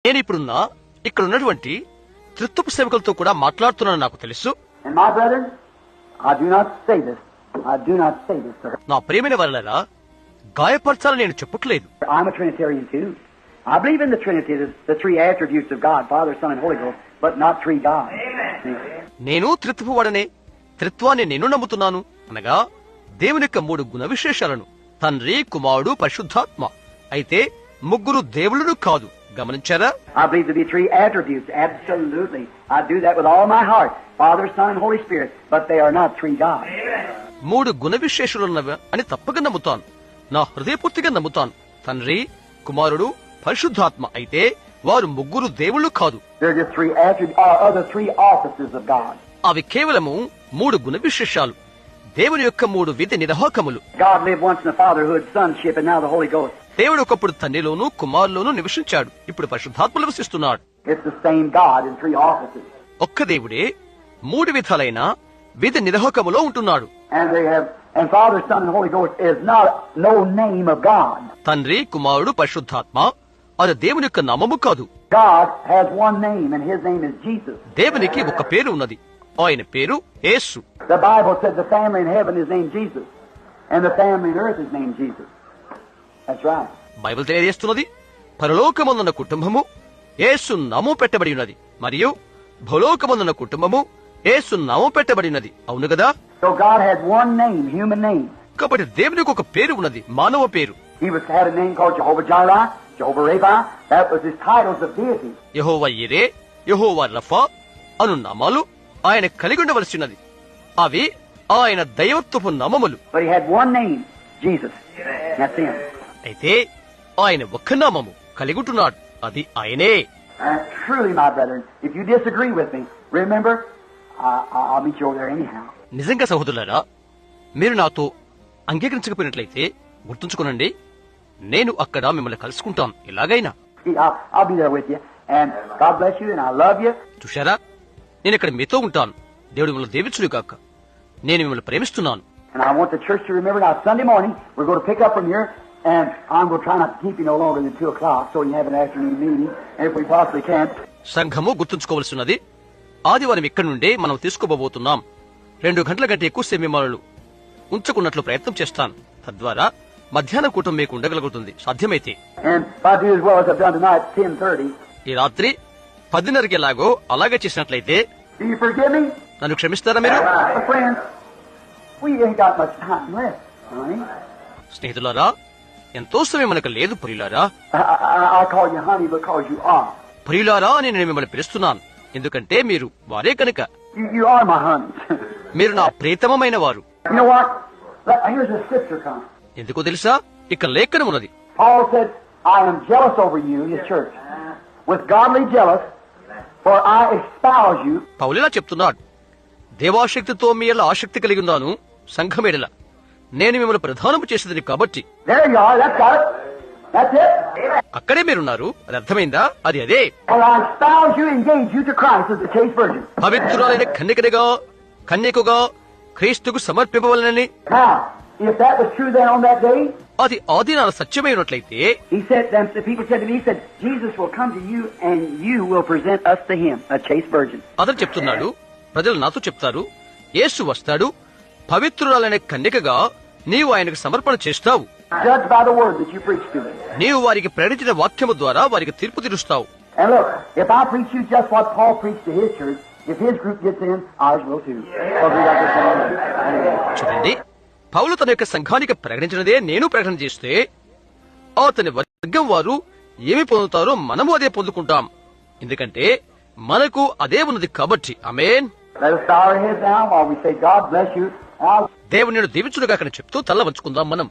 నేను ఇప్పుడున్న ఇక్కడ ఉన్నటువంటి త్రిత్వపు సేవకులతో కూడా మాట్లాడుతున్నాను నాకు తెలుసు. నా ప్రియమైన వారలారా, గాయపరచాలని నేను చెప్పట్లేదు. I believe in the Trinity, the three attributes of God, Father, Son, and Holy Ghost, but not three gods. నేను త్రిత్వపు వాడనే, త్రిత్వాన్ని నేను నమ్ముతున్నాను. అనగా దేవుని యొక్క 3 గుణ విశేషాలను, తండ్రి, కుమారుడు, పరిశుద్ధాత్మ. అయితే ముగ్గురు దేవుళ్ళను కాదు. గమనించారా? I believe to be three attributes, absolutely. I do that with all my heart, Father, Son, and Holy Spirit, but they are not three gods. 3 గుణ విశేషాలున్నవి అని తప్పక నమ్ముతాను. నా హృదయపూర్తిగా నమ్ముతాను. తండ్రి, కుమారుడు, పరిశుద్ధాత్మ. అయితే వారు ముగ్గురు దేవుళ్ళు కాదు. అవి కేవలము 3 గుణ విశేషాలు, దేవుని యొక్క 3 విధి నిర్వాహకములు. దేవుడు ఒకప్పుడు తండ్రిలోను కుమారులోను నివసించాడు. ఇప్పుడు పరిశుద్ధాత్మలో నివసిస్తున్నాడు. ఒక్క దేవుడే 3 విధాలైన విధి నిర్వాహకములో ఉంటున్నాడు. తండ్రి, కుమారుడు, పరిశుద్ధాత్మ అది దేవుని యొక్క నామము కాదు. దేవునికి ఒక పేరు ఉన్నది. ఆయన పేరు యేసు. బైబిల్ తెలియజేస్తున్నది, పరలోకమందున్న కుటుంబము యేసు నామము పెట్టబడి ఉన్నది, మరియు భూలోకమందున్న కుటుంబము యేసు నామము పెట్టబడి ఉన్నది. అవును కదా? కాబట్టి దేవునికి ఒక పేరు ఉన్నది, మానవ పేరు. యెహోవా యిరే, యెహోవా రఫా అను నామాలు ఆయన కలిగి ఉండవలసినది. అవి ఆయన దైవత్వపు నామములు. అయితే ఆయన ఒక్క నామము కలిగి ఉంటున్నాడు, అది ఆయనే. నిజంగా సహోదరులారా, మీరు నాతో అంగీకరించకపోయినట్లయితే గుర్తుంచుకోనండి, నేను అక్కడ మిమ్మల్ని కలుసుకుంటాను ఎలాగైనా. చూశారా, నేను ఇక్కడ మీతో ఉంటాను. దేవుడు మిమ్మల్ని దీవించును గాక. నేను మిమ్మల్ని ప్రేమిస్తున్నాను. సంఘము గుర్తుంచుకోవలసినది, ఆదివారం ఇక్కడి నుండే మనం తీసుకోబోతున్నాం. 2 గంటల కంటే ఎక్కువ మిమ్మల్ని ఉంచుకున్నట్లు ప్రయత్నం చేస్తాను. తద్వారా మధ్యాహ్నం కూటం మీకు ఉండగలుగుతుంది సాధ్యమైతే. ఈ రాత్రి 10:30కి ఎలాగో అలాగే చేసినట్లయితే నన్ను క్షమిస్తారా మీరు? స్నేహితులారా, ఎంతో సమయం మనకు లేదు. ప్రియులారా, ప్రియులారా అని నేను మిమ్మల్ని పిలుస్తున్నాను, ఎందుకంటే మీరు వారే కనుక. మీరు నా ప్రియతమమైన వారు. ఎందుకో తెలుసా? ఇక్కడ లేఖనం ఉన్నది. పౌలులా చెప్తున్నాడు, దేవాశక్తితో మీ ఎడల ఆసక్తి కలిగి ఉన్నాను, సంఘం ఎడల నేను మిమ్మల్ని ప్రధానము చేసేది కాబట్టి. అక్కడే మీరున్నారు. అది అర్థమైందా? అది అదే. పవిత్రురాలైన కన్యకగా క్రీస్తుకు సమర్పింపవలనని. అది ఆదినాన సత్యమైనట్లయితే అతను చెప్తున్నాడు, ప్రజలు నాతో చెప్తారు, యేసు వస్తాడు, పవిత్రురాలైన కన్యకగా నీవు ఆయనకు సమర్పణ చేస్తావు. నీవు వారికి ప్రకటించిన వాక్యము ద్వారా వారికి తీర్పు తీరుస్తావు. చూడండి, పౌలు తన యొక్క సంఘానికి ప్రకటించినదే నేను ప్రకటన చేస్తే అతని వర్గం వారు ఏమి పొందుతారో మనము అదే పొందుకుంటాం. ఎందుకంటే మనకు అదే ఉన్నది కాబట్టి. ఆమేన్. దేవుని దీవించుడుగా చెప్తూ తల్ల వంచుకుందాం మనం.